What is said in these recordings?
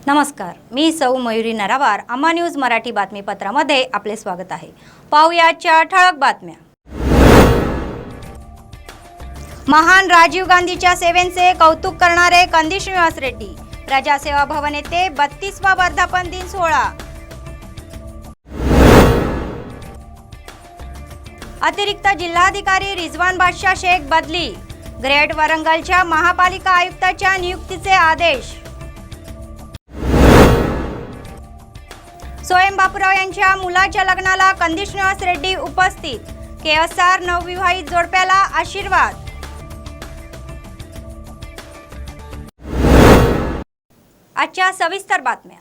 नमस्कार, मी सौ मयुरी नरावार. अम्मा न्यूज मराठी बातमीपत्रामध्ये आपले स्वागत आहे. पाहूया आजच्या ठळक बातम्या. महान राजीव गांधीच्या सेवेचे कौतुक करणारे कंदी श्रीनिवास रेड्डी. प्रजासेवा भवन येथे 32वा वर्धापन दिन सोहळा. अतिरिक्त जिल्हाधिकारी रिजवान बादशाह शेख बदली. ग्रेट वरंगलच्या महापालिका आयुक्ताच्या नियुक्तीचे आदेश. सोयम बापूराव यांच्या मुलाच्या लग्नाला कंदी श्रीनिवास रेड्डी उपस्थित. KSR नवविवाहित जोडप्याला आशीर्वाद. आजच्या सविस्तर बातम्या.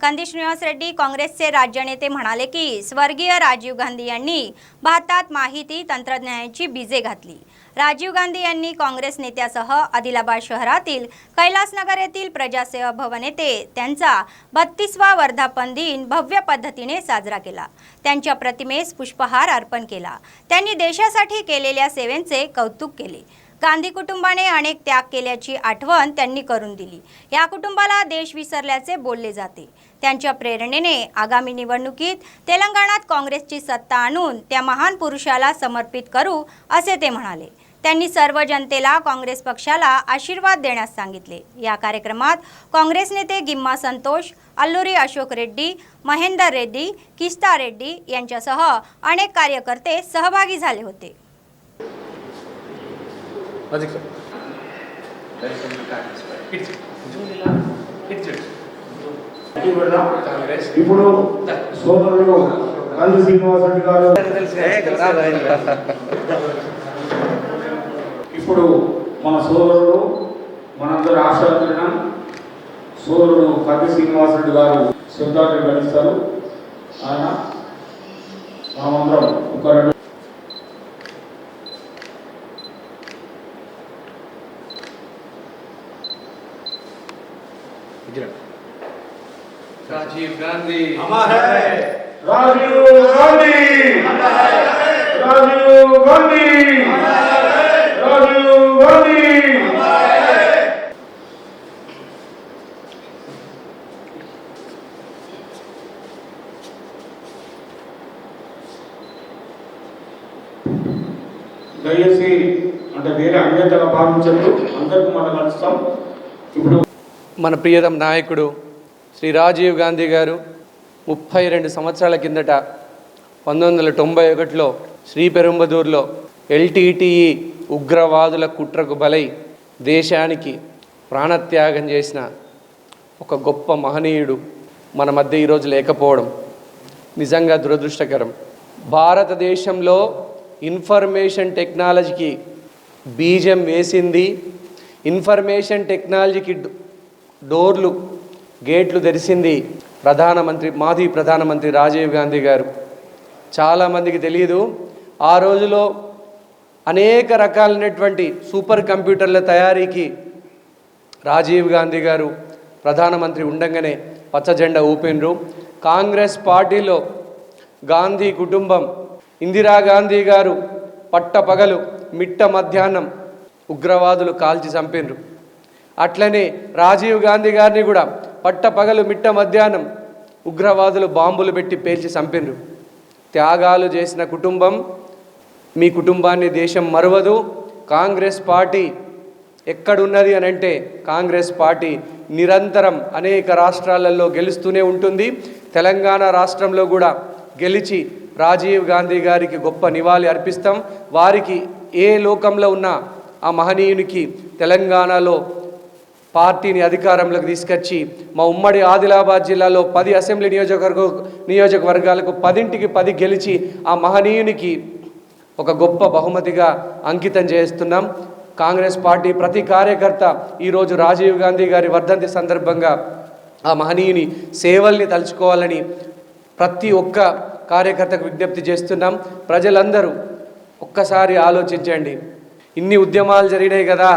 कंदी श्रीनिवास रेड्डी काँग्रेसचे राज्य नेते म्हणाले की स्वर्गीय राजीव गांधी यांनी भारतात माहिती तंत्रज्ञानाची बीजे घातली. राजीव गांधी यांनी काँग्रेस नेत्यासह आदिलाबाद शहरातील कैलासनगर येथील प्रजासेवा भवन येथे त्यांचा 32वा वर्धापन दिन भव्य पद्धतीने साजरा केला. त्यांच्या प्रतिमेस पुष्पहार अर्पण केला. त्यांनी देशासाठी केलेल्या सेवेचे कौतुक केले. गांधी कुटुंबाने अनेक त्याग केल्याची आठवण त्यांनी करून दिली. या कुटुंबाला देश विसरल्याचे बोलले जाते. त्यांच्या प्रेरणेने आगामी निवडणुकीत तेलंगणात काँग्रेसची सत्ता आणून त्या महान पुरुषाला समर्पित करू असे ते म्हणाले. त्यांनी सर्व जनतेला काँग्रेस पक्षाला आशीर्वाद देण्यास सांगितले. या कार्यक्रमात काँग्रेस नेते गिम्मा संतोष, अल्लुरी अशोक रेड्डी, महेंदर रेड्डी, किस्ता रेड्डी यांच्यासह अनेक कार्यकर्ते सहभागी झाले होते. ఇప్పుడు సోదరుడు కంది శ్రీనివాస్ రెడ్డి గారు ఇప్పుడు మన సోదరుడు మనందరూ ఆశాకిరణం సోదరుడు కంది శ్రీనివాస్ రెడ్డి గారు శబ్దాన్ని గడిస్తారు. ఆయన మనమందరం ఒక राजीव गांधी अमर है. राजीव गांधी अमर है. राजीव गांधी अमर है. राजीव गांधी अमर है. దయచేసి అంటే వేరే అన్యతగా భావించద్దు. అందరికీ మనం కలుస్తాం. ఇప్పుడు మన ప్రియతమ నాయకుడు శ్రీ రాజీవ్ గాంధీ గారు 32 సంవత్సరాల కిందట 1991లో శ్రీపెరుంబదూరులో LTTE ఉగ్రవాదుల కుట్రకు బలై దేశానికి ప్రాణత్యాగం చేసిన ఒక గొప్ప మహనీయుడు మన మధ్య ఈరోజు లేకపోవడం నిజంగా దురదృష్టకరం. భారతదేశంలో ఇన్ఫర్మేషన్ టెక్నాలజీకి బీజం వేసింది, ఇన్ఫర్మేషన్ టెక్నాలజీకి డోర్లు గేట్లు తెరిచింది మాజీ ప్రధానమంత్రి రాజీవ్ గాంధీ గారు. చాలామందికి తెలియదు, ఆ రోజులో అనేక రకాలైనటువంటి సూపర్ కంప్యూటర్ల తయారీకి రాజీవ్ గాంధీ గారు ప్రధానమంత్రి ఉండంగానే పచ్చ జెండా ఊపినరు. కాంగ్రెస్ పార్టీలో గాంధీ కుటుంబం, ఇందిరాగాంధీ గారు పట్టపగలు మిట్ట మధ్యాహ్నం ఉగ్రవాదులు కాల్చి చంపినరు. అట్లనే రాజీవ్ గాంధీ గారిని కూడా పట్టపగలు మిట్ట మధ్యాహ్నం ఉగ్రవాదులు బాంబులు పెట్టి పేల్చి చంపినరు. త్యాగాలు చేసిన కుటుంబం, మీ కుటుంబాన్ని దేశం మరవదు. కాంగ్రెస్ పార్టీ ఎక్కడున్నది అని అంటే కాంగ్రెస్ పార్టీ నిరంతరం అనేక రాష్ట్రాలలో గెలుస్తూనే ఉంటుంది. తెలంగాణ రాష్ట్రంలో కూడా గెలిచి రాజీవ్ గాంధీ గారికి గొప్ప నివాళి అర్పిస్తాం. వారికి ఏ లోకంలో ఉన్నా ఆ మహనీయునికి తెలంగాణలో పార్టీని అధికారంలోకి తీసుకొచ్చి మా ఉమ్మడి ఆదిలాబాద్ జిల్లాలో 10 అసెంబ్లీ నియోజకవర్గాలకు 10కి 10 గెలిచి ఆ మహనీయునికి ఒక గొప్ప బహుమతిగా అంకితం చేస్తున్నాం. కాంగ్రెస్ పార్టీ ప్రతి కార్యకర్త ఈరోజు రాజీవ్ గాంధీ గారి వర్ధంతి సందర్భంగా ఆ మహనీయుని సేవల్ని తలుచుకోవాలని ప్రతి ఒక్క కార్యకర్తకు విజ్ఞప్తి చేస్తున్నాం. ప్రజలందరూ ఒక్కసారి ఆలోచించండి. ఇన్ని ఉద్యమాలు జరిగినాయి కదా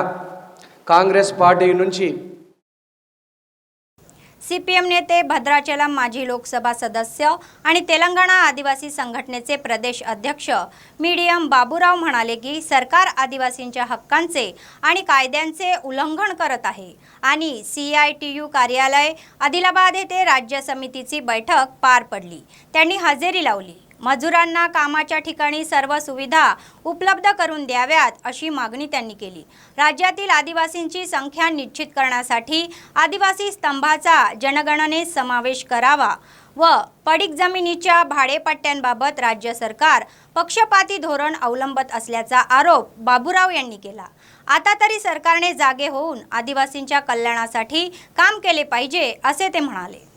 కాంగ్రెస్ పార్టీ నుంచి. सीपीएम नेते भद्राचलम माजी लोकसभा सदस्य आणि तेलंगणा आदिवासी संघटनेचे प्रदेश अध्यक्ष मीडियम बाबूराव म्हणाले की सरकार आदिवासींच्या हक्कांचे आणि कायद्यांचे उल्लंघन करत आहे आणि CITU कार्यालय आदिलाबाद येथे राज्य समितीची बैठक पार पडली। त्यांनी हजेरी लावली। मजुरांना कामाच्या ठिकाणी सर्व सुविधा उपलब्ध करून द्याव्यात अशी मागणी त्यांनी केली। राज्यातील आदिवासींची संख्या निश्चित करण्यासाठी आदिवासी स्तंभाचा जनगणनेत समावेश करावा व पडीक जमिनीच्या भाडेपट्ट्यांबाबत राज्य सरकार पक्षपाती धोरण अवलंबत असल्याचा आरोप बाबूराव यांनी केला। आता तरी सरकारने जागे होऊन आदिवासींच्या कल्याणासाठी काम केले पाहिजे असे ते म्हणाले।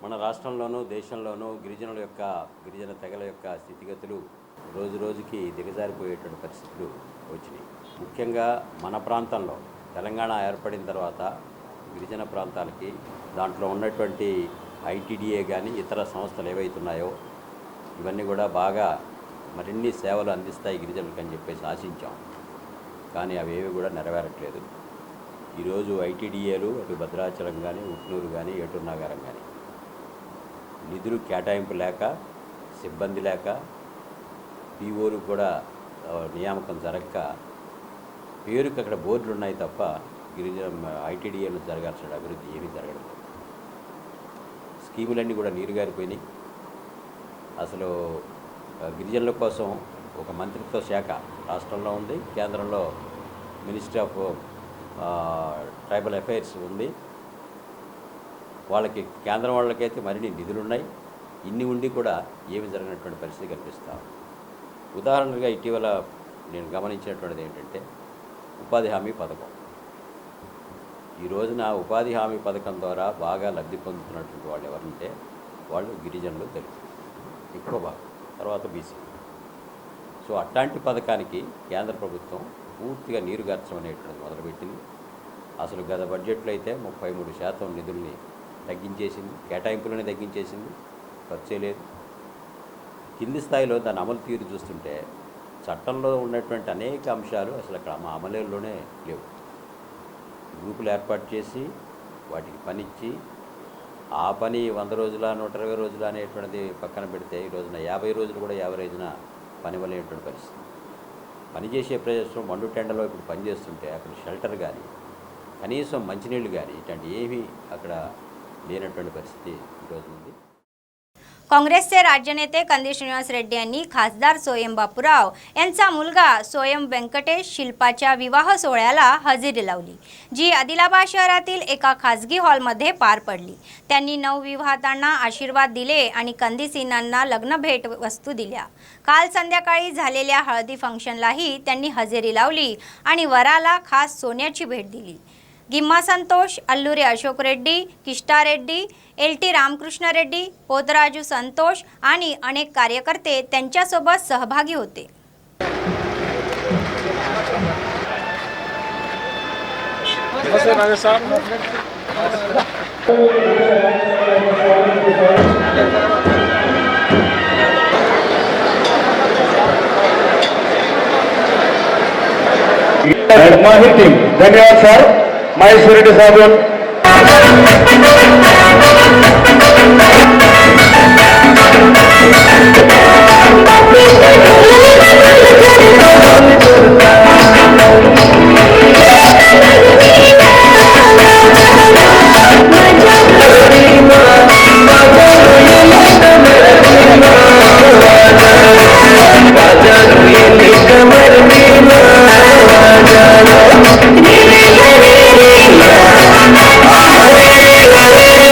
మన రాష్ట్రంలోనూ దేశంలోనూ గిరిజన తెగల యొక్క స్థితిగతులు రోజు రోజుకి దిగజారిపోయేటువంటి పరిస్థితులు వచ్చినాయి। ముఖ్యంగా మన ప్రాంతంలో తెలంగాణ ఏర్పడిన తర్వాత గిరిజన ప్రాంతాలకి దాంట్లో ఉన్నటువంటి ITDA కానీ ఇతర సంస్థలు ఏవైతున్నాయో ఇవన్నీ కూడా బాగా మరిన్ని సేవలు అందిస్తాయి గిరిజనులకు అని చెప్పేసి ఆశించాం। కానీ అవేవి కూడా నెరవేరట్లేదు। ఈరోజు ITDAలు అటు భద్రాచలం కానీ ఉట్నూరు కానీ ఏటూరు నాగారం కానీ నిధులు కేటాయింపు లేక సిబ్బంది లేక POలు కూడా నియామకం జరగక పేరుకి అక్కడ బోర్డులు ఉన్నాయి తప్ప గిరిజన ITDAలు జరగాల్సిన అభివృద్ధి ఏమీ జరగడం లేదు। స్కీములన్నీ కూడా నీరుగారిపోయినాయి। అసలు గిరిజనుల కోసం ఒక మంత్రిత్వ శాఖ రాష్ట్రంలో ఉంది, కేంద్రంలో మినిస్ట్రీ ఆఫ్ ట్రైబల్ అఫైర్స్ ఉంది। వాళ్ళకి కేంద్రం వాళ్ళకైతే మరిన్ని నిధులు ఉన్నాయి, ఇన్ని ఉండి కూడా ఏమి జరిగినటువంటి పరిస్థితి కనిపిస్తాం। ఉదాహరణగా ఇటీవల నేను గమనించినటువంటిది ఏంటంటే ఉపాధి హామీ పథకం। ఈ రోజున ఉపాధి హామీ పథకం ద్వారా బాగా లబ్ధి పొందుతున్నటువంటి వాళ్ళు ఎవరంటే వాళ్ళు గిరిజనులు, దళితులు ఎక్కువ భాగం, తర్వాత BC। సో అట్లాంటి పథకానికి కేంద్ర ప్రభుత్వం పూర్తిగా నీరుగార్చడం అనేటువంటిది మొదలుపెట్టింది। అసలు గత బడ్జెట్లో అయితే 33% నిధుల్ని తగ్గించేసింది, కేటాయింపులని తగ్గించేసింది, ఖర్చే లేదు। కింది స్థాయిలో దాని అమలు తీరు చూస్తుంటే చట్టంలో ఉన్నటువంటి అనేక అంశాలు అసలు అక్కడ మా అమలులోనే లేవు। గ్రూపులు ఏర్పాటు చేసి వాటికి పనిచ్చి ఆ పని 100 రోజుల 120 రోజుల అనేటువంటిది పక్కన పెడితే ఈ రోజున 50 రోజులు కూడా యావరేజ్న పని వలేటువంటి పరిస్థితి। పనిచేసే ప్రదేశం మండు టెండలో ఇప్పుడు పనిచేస్తుంటే అక్కడ షెల్టర్ కానీ కనీసం మంచినీళ్ళు కానీ ఇట్లాంటి ఏమీ అక్కడ లేనటువంటి పరిస్థితి ఈరోజు ఉంది। काँग्रेसचे राज्यनेते कंदी श्रीनिवास रेड्डी यांनी खासदार सोयम बापूराव यांचा मुलगा सोयम व्यंकटेश शिल्पाच्या विवाह सोहळ्याला हजेरी लावली, जी आदिलाबाद शहरातील एका खासगी हॉलमध्ये पार पडली। त्यांनी नवविवाहितांना आशीर्वाद दिले आणि कंदीसीनांना लग्न भेट वस्तू दिल्या। काल संध्याकाळी झालेल्या हळदी फंक्शनलाही त्यांनी हजेरी लावली आणि वराला खास सोन्याची भेट दिली। गिम्मा संतोष, अल्लुरी अशोक रेड्डी, किष्टा रेड्डी, LT रामकृष्ण रेड्डी, पोतराजू संतोष आणि अनेक कार्यकर्ते त्यांच्यासोबत सहभागी होते। माहिती धन्यवाद सर। महेश्वर रेड्डी साहब Thank you.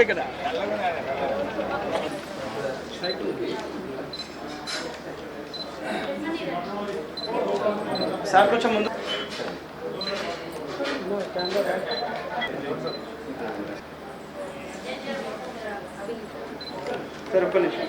ఇక్కడ సార్ కొంచెం ముందు సార్ ఒక్క నిమిషం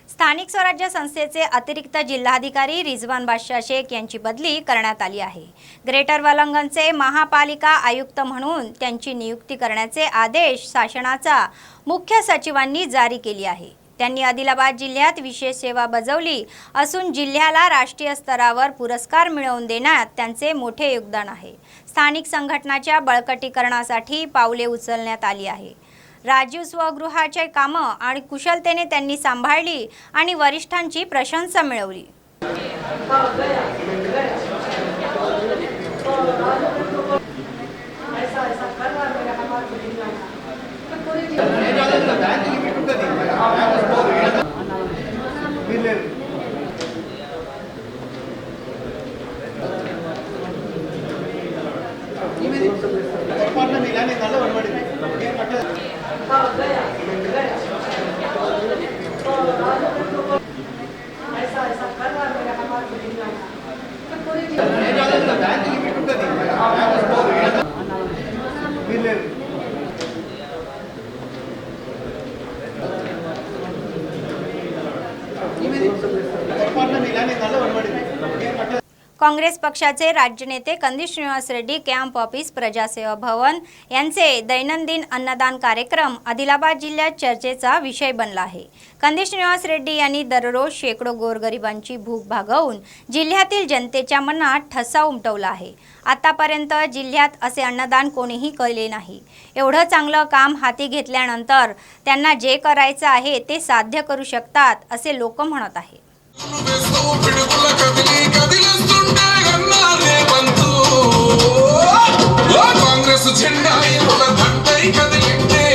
स्थानिक स्वराज्य संस्थेचे अतिरिक्त जिल्हाधिकारी रिजवान बादशाह शेख यांची बदली करण्यात आली आहे। ग्रेटर वलंगणचे महापालिका आयुक्त म्हणून त्यांची नियुक्ती करण्याचे आदेश शासनाचा मुख्य सचिवांनी जारी केली आहे। त्यांनी आदिलाबाद जिल्ह्यात विशेष सेवा बजावली असून जिल्ह्याला राष्ट्रीय स्तरावर पुरस्कार मिळवून देण्यात त्यांचे मोठे योगदान आहे। स्थानिक संघटनाच्या बळकटीकरणासाठी पावले उचलण्यात आली आहे। राजीव स्वगृहाचे कामं आणि कुशलतेने त्यांनी सांभाळली आणि वरिष्ठांची प्रशंसा मिळवली। काँग्रेस पक्षाचे राज्य नेते कंदील श्रीनिवास रेड्डी कॅम्प ऑफिस प्रजासेवा भवन यांचे दैनंदिन अन्नदान कार्यक्रम आदिलाबाद जिल्ह्यात चर्चेचा विषय बनला आहे। कंदील श्रीनिवास रेड्डी यांनी दररोज शेकडो गोरगरिबांची भूक भागवून जिल्ह्यातील जनतेच्या मनात ठसा उमटवला आहे। आतापर्यंत जिल्ह्यात असे अन्नदान कोणीही केले नाही। एवढं चांगलं काम हाती घेतल्यानंतर त्यांना जे करायचं आहे ते साध्य करू शकतात असे लोक म्हणत आहेत। कांग्रेस झेंडा कदलिंटे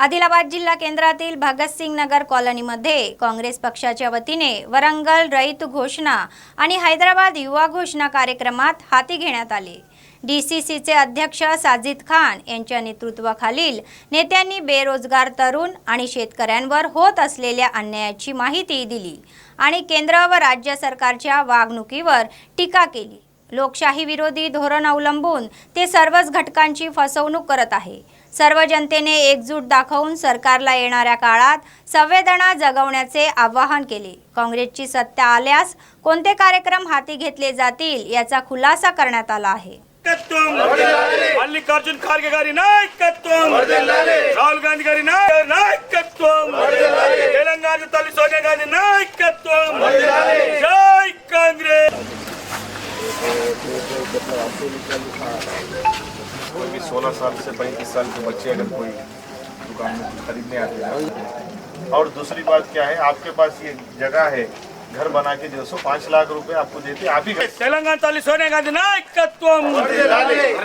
आदिलाबाद जिल्हा केंद्रातील भगतसिंग नगर कॉलनीमध्ये काँग्रेस पक्षाच्या वतीने वरंगल रईत घोषणा आणि हैदराबाद युवा घोषणा कार्यक्रमात हाती घेण्यात आले। डीसीसीचे अध्यक्ष साजिद खान यांच्या नेतृत्वाखालील नेत्यांनी बेरोजगार तरुण आणि शेतकऱ्यांवर होत असलेल्या अन्यायाची माहिती दिली आणि केंद्र व राज्य सरकारच्या वागणुकीवर टीका केली। लोकशाही विरोधी धोरण अवलंबून ते सर्वच घटकांची फसवणूक करत आहे। सर्व जनतेने एकजूट दाखवून सरकारला येणाऱ्या काळात संवेदना जगवण्याचे आवाहन केले। काँग्रेसची सत्ता आल्यास कोणते कार्यक्रम हाती घेतले जातील याचा खुलासा करण्यात आला आहे। मल्लिकार्जुन खरगे गारी नायकत्वम, राहुल गांधी गारी नायकत्वम, साल के बच्चे अगर कोई दुकान में कुछ खरीदने आते हैं। और दूसरी बात क्या है, आपके पास ये जगह है, घर बना के जो 5 लाख रुपए आपको देते आप ही తెలంగాణ తల్లి సోనియా గాంధీ నాయకత్వం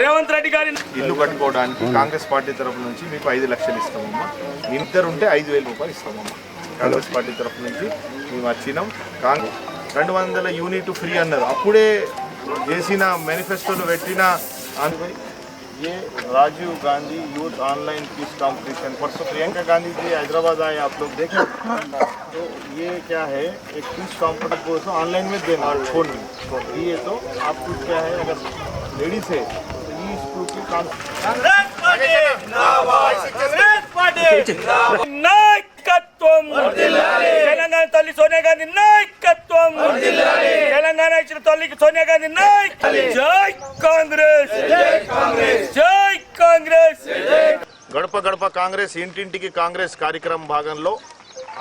రేవంత్ రెడ్డి గారి ఇల్లు కట్టుకోవడానికి కాంగ్రెస్ పార్టీ తరఫు నుంచి మీకు 5 లక్షలు ఇస్తామమ్మా. ఇద్దరు ఉంటే 5,000 రూపాయలు ఇస్తామమ్మా. కాంగ్రెస్ పార్టీ తరఫు నుంచి మేము వచ్చినాం. 200 యూనిట్ ఫ్రీ అన్నారు, అప్పుడే చేసిన మేనిఫెస్టోలో పెట్టిన ये Rajiv Gandhi youth online quiz competition, परसों प्रियंका गांधी जी हैदराबाद आए, आप लोग देखें. तो ये क्या है, एक क्विज कंपटीशन को ऑनलाइन में देना फोन में. ये तो आपको क्या है, अगर लेडीज है तो ये इसको की काम నాయకత్వం తెలంగాణ తల్లి సోనియా గాంధీ నాయకత్వం తెలంగాణ ఇచ్చిన తల్లికి సోనియా గాంధీ నాయకత్వం. జై కాంగ్రెస్, జై కాంగ్రెస్. గడప గడప కాంగ్రెస్ ఇంటింటికి కాంగ్రెస్ కార్యక్రమం భాగంలో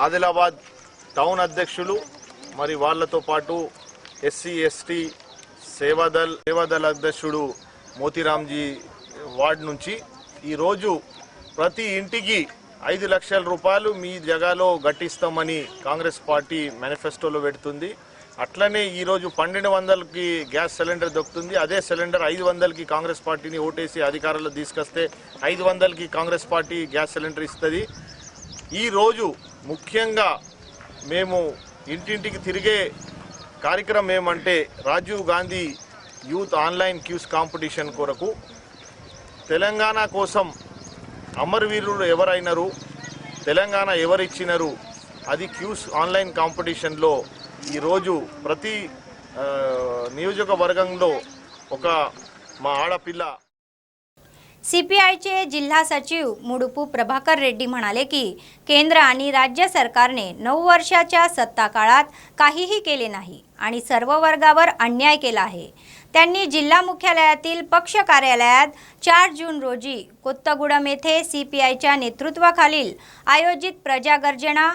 ఆదిలాబాద్ టౌన్ అధ్యక్షులు మరి వాళ్ళతో పాటు ఎస్సీ ఎస్టీ సేవాదల్ అధ్యక్షుడు మోతీరామ్జీ వార్డ్ నుంచి ఈరోజు ప్రతి ఇంటికి 5 లక్షల రూపాయలు మీ జగాలో గట్టిస్తామని కాంగ్రెస్ పార్టీ మేనిఫెస్టోలో పెడుతుంది. అట్లనే ఈరోజు 1200కి గ్యాస్ సిలిండర్ దొరుకుతుంది. అదే సిలిండర్ 500కి కాంగ్రెస్ పార్టీని ఓటేసి అధికారంలో తీసుకొస్తే 500కి కాంగ్రెస్ పార్టీ గ్యాస్ సిలిండర్ ఇస్తుంది. ఈరోజు ముఖ్యంగా మేము ఇంటింటికి తిరిగే కార్యక్రమం ఏమంటే Rajiv Gandhi youth online quiz competition కొరకు తెలంగాణ కోసం అమరవీరులు ఎవరైనారు, తెలంగాణ ఎవరిచ్చినారు, అది క్యూస్ ఆన్లైన్ కాంపిటీషన్లో ఈరోజు ప్రతి నియోజకవర్గంలో ఒక మా ఆడపిల్ల. सीपीआयचे जिल्हा सचिव मुडुपू प्रभाकर रेड्डी म्हणाले की केंद्र आणि राज्य सरकारने 9 वर्षाच्या सत्ता काळात काहीही केले नाही आणि सर्व वर्गावर अन्याय केला आहे. त्यांनी जिल्हा मुख्यालयातील पक्ष कार्यालयात 4 जून रोजी कोत्तगुडम येथे सीपीआयच्या नेतृत्वाखालील आयोजित प्रजागर्जना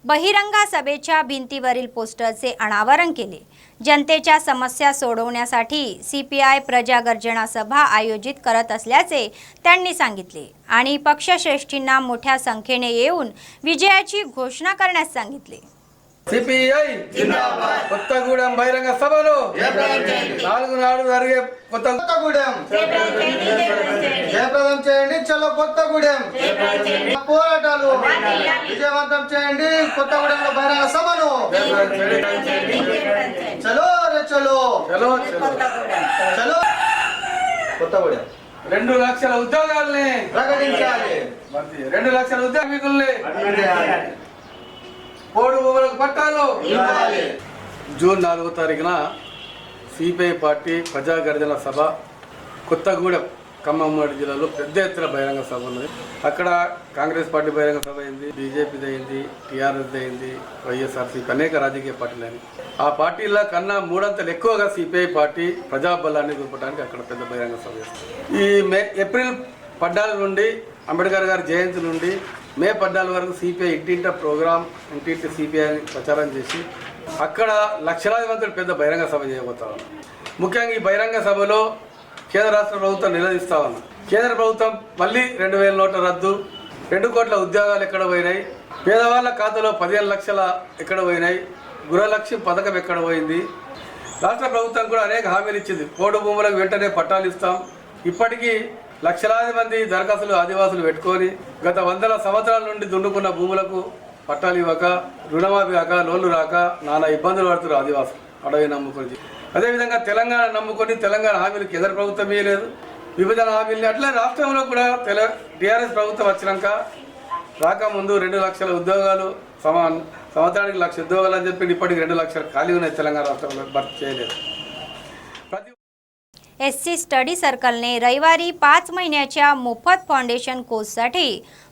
बहिरंगा सभेच्या भिंतीवरील पोस्टरचे अनावरण केले. जनतेच्या समस्या सोडवण्यासाठी सीपीआय प्रजागर्जना सभा आयोजित करत असल्याचे त्यांनी सांगितले आणि पक्षश्रेष्ठींना मोठ्या संख्येने येऊन विजयाची घोषणा करण्यास सांगितले. సిపిఐ జిందాబాద్. కొత్తగూడెం బహిరంగ సభలో 4 నాడు జరిగే కొత్తగూడెం జయప్రదం చేయండి. చలో కొత్తగూడెం పోరాటాలు విజయవంతం చేయండి. కొత్తగూడెంలో బహిరంగ సభను చలో రే చలో చలో చలో కొత్తగూడెం 2 లక్షల ఉద్యోగాల్ని ప్రకటించాలి. 2 లక్షల ఉద్యోగుల్ని పోడు భూములకు పట్టాలు. జూన్ 4వ తారీఖున సిపిఐ పార్టీ ప్రజాగర్జన సభ కొత్తగూడెం ఖమ్మం జిల్లాలో పెద్ద ఎత్తున బహిరంగ సభ ఉన్నది. అక్కడ కాంగ్రెస్ పార్టీ బహిరంగ సభ అయింది, బీజేపీది అయింది, టీఆర్ఎస్ది అయింది, వైఎస్ఆర్సీపీ అనేక రాజకీయ పార్టీలు అయింది. ఆ పార్టీల కన్నా 3 అంతలు ఎక్కువగా సిపిఐ పార్టీ ప్రజాబలాన్ని చూపడానికి అక్కడ పెద్ద బహిరంగ సభ చేస్తుంది. ఈ ఏప్రిల్ 14 నుండి అంబేద్కర్ గారి జయంతి నుండి మే 14 వరకు సిపిఐ ఇంటింట ప్రోగ్రాం, ఇంటింటి సిపిఐ ప్రచారం చేసి అక్కడ లక్షలాది మంది పెద్ద బహిరంగ సభ చేయబోతా ఉన్నాం. ముఖ్యంగా ఈ బహిరంగ సభలో కేంద్ర రాష్ట్ర ప్రభుత్వం నిలదీస్తా ఉన్నాం. కేంద్ర ప్రభుత్వం మళ్ళీ 2000 నోట్ల రద్దు, 2 కోట్ల ఉద్యోగాలు ఎక్కడ పోయినాయి, పేదవాళ్ళ ఖాతాలో 15 లక్షల ఎక్కడ పోయినాయి, గృహలక్ష్యం పథకం ఎక్కడ పోయింది. రాష్ట్ర ప్రభుత్వం కూడా అనేక హామీలు ఇచ్చింది. పోడు భూములకు వెంటనే పట్టాలు ఇస్తాం. ఇప్పటికీ లక్షలాది మంది దరఖాస్తులు ఆదివాసులు పెట్టుకొని గత 100 సంవత్సరాల నుండి దున్నుకున్న భూములకు పట్టాలు ఇవ్వక, రుణమాఫీ కాక, లోన్లు రాక నానా ఇబ్బందులు పడుతున్నారు ఆదివాసులు అడవి నమ్ముకొని. అదేవిధంగా తెలంగాణ నమ్ముకొని తెలంగాణ హామీలు కేంద్ర ప్రభుత్వం ఇవ్వలేదు, విభజన హామీలు. అట్లా రాష్ట్రంలో కూడా టీఆర్ఎస్ ప్రభుత్వం వచ్చినాక రాకముందు 2 లక్షల ఉద్యోగాలు, సంవత్సరానికి 1,00,000 ఉద్యోగాలు అని చెప్పి ఇప్పటికి 2 లక్షలు ఖాళీ ఉన్నాయి తెలంగాణ రాష్ట్రంలో, భర్తీ చేయలేదు. एससी स्टडी सर्कलने रविवारी 5 महिन्याच्या मोफत फाउंडेशन कोर्ससाठी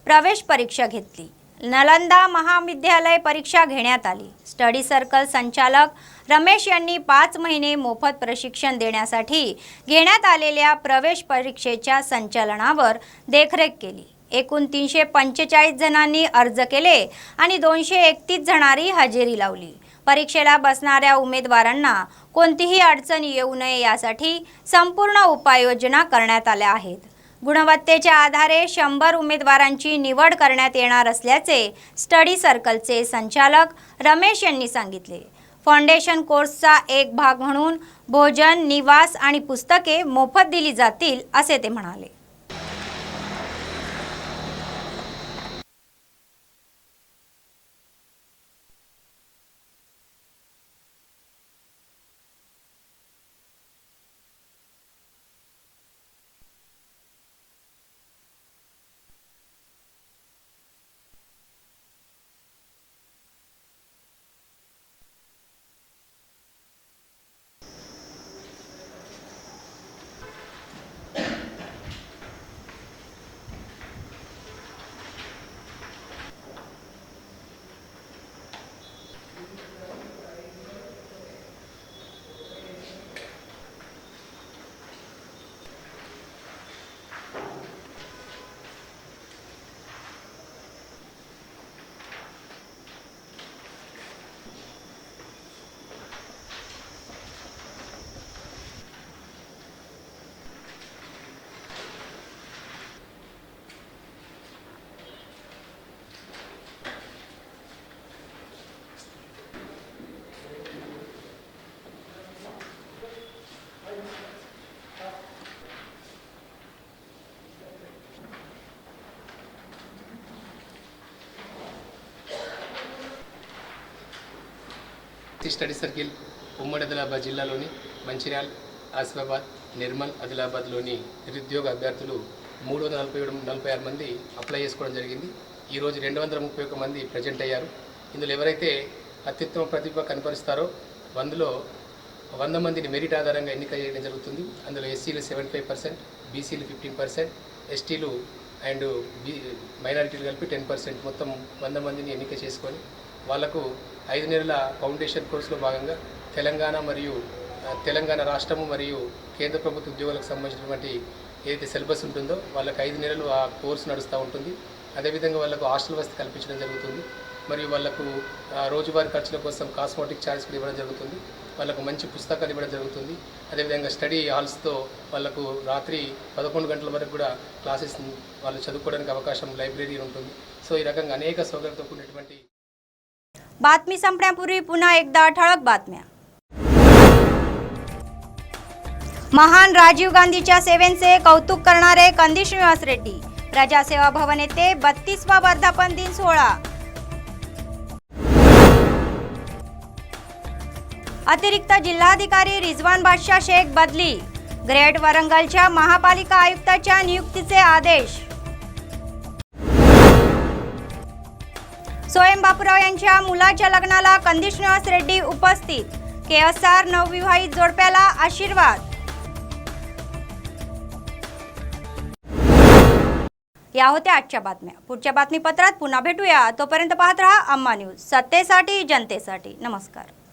प्रवेश परीक्षा घेतली. नालंदा महाविद्यालय परीक्षा घेण्यात आली. स्टडी सर्कल संचालक रमेश यांनी 5 महिने मोफत प्रशिक्षण देण्यासाठी घेण्यात आलेल्या प्रवेश परीक्षेच्या संचालनावर देखरेख केली. एकूण 345 जणांनी अर्ज केले आणि 231 जणांनी हजेरी लावली. परीक्षेला बसणाऱ्या उमेदवारांना कोणतीही अडचण येऊ नये यासाठी संपूर्ण उपाययोजना करण्यात आल्या आहेत. गुणवत्तेच्या आधारे 100 उमेदवारांची निवड करण्यात येणार असल्याचे स्टडी सर्कलचे संचालक रमेश यांनी सांगितले। फाउंडेशन कोर्सचा एक भाग म्हणून भोजन, निवास आणि पुस्तके मोफत दिली जातील असे ते म्हणाले। స్టడీ సర్కిల్ ఉమ్మడి ఆదిలాబాద్ జిల్లాలోని మంచిర్యాల, ఆసిఫాబాద్, నిర్మల్, ఆదిలాబాద్లోని నిరుద్యోగ అభ్యర్థులు 346 మంది అప్లై చేసుకోవడం జరిగింది। ఈరోజు 231 మంది ప్రజెంట్ అయ్యారు। ఇందులో ఎవరైతే అత్యుత్తమ ప్రతిభ కనపరుస్తారో అందులో 100 మందిని మెరిట్ ఆధారంగా ఎన్నిక చేయడం జరుగుతుంది। అందులో ఎస్సీలు 75%, బీసీలు 15%, ఎస్టీలు అండ్ మైనారిటీలు కలిపి 10%, మొత్తం 100 మందిని ఎన్నిక చేసుకొని వాళ్లకు 5 నెలల ఫౌండేషన్ కోర్సులో భాగంగా తెలంగాణ రాష్ట్రము మరియు కేంద్ర ప్రభుత్వ ఉద్యోగులకు సంబంధించినటువంటి ఏదైతే సిలబస్ ఉంటుందో వాళ్ళకి 5 నెలలు ఆ కోర్సు నడుస్తూ ఉంటుంది। అదేవిధంగా వాళ్ళకు హాస్టల్ వసతి కల్పించడం జరుగుతుంది। మరియు వాళ్ళకు రోజువారీ ఖర్చుల కోసం కాస్మోటిక్ ఛార్జ్ కూడా ఇవ్వడం జరుగుతుంది। వాళ్ళకు మంచి పుస్తకాలు ఇవ్వడం జరుగుతుంది। అదేవిధంగా స్టడీ హాల్స్తో వాళ్ళకు రాత్రి 11 గంటల వరకు కూడా క్లాసెస్ వాళ్ళు చదువుకోవడానికి అవకాశం, లైబ్రరీ ఉంటుంది। సో ఈ రకంగా అనేక సౌకర్యాలతో కూడినటువంటి बातमी संपण्यापूर्वी पुन्हा एकदा ठळक बातम्या। महान राजीव गांधीच्या सेवेचे कौतुक करणारे कंदी श्रीनिवास रेड्डी, प्रजासेवा भवन येथे 32वा वर्धापन दिन सोहळा। अतिरिक्त जिल्हाधिकारी रिजवान बादशाह शेख बदली, ग्रेट वरंगलच्या महापालिका आयुक्ताच्या नियुक्तीचे आदेश। सोयम बापूराव यांच्या मुलाच्या लग्नाला कंदी श्रीनिवास रेड्डी उपस्थित, KSR नवविवाहित जोडप्याला आशीर्वाद। या होत्या आजच्या बातम्या। पुढच्या बातमीपत्रात पुन्हा भेटूया, तोपर्यंत पाहत रहा अम्मा न्यूज, सत्तेसाठी जनतेसाठी। नमस्कार।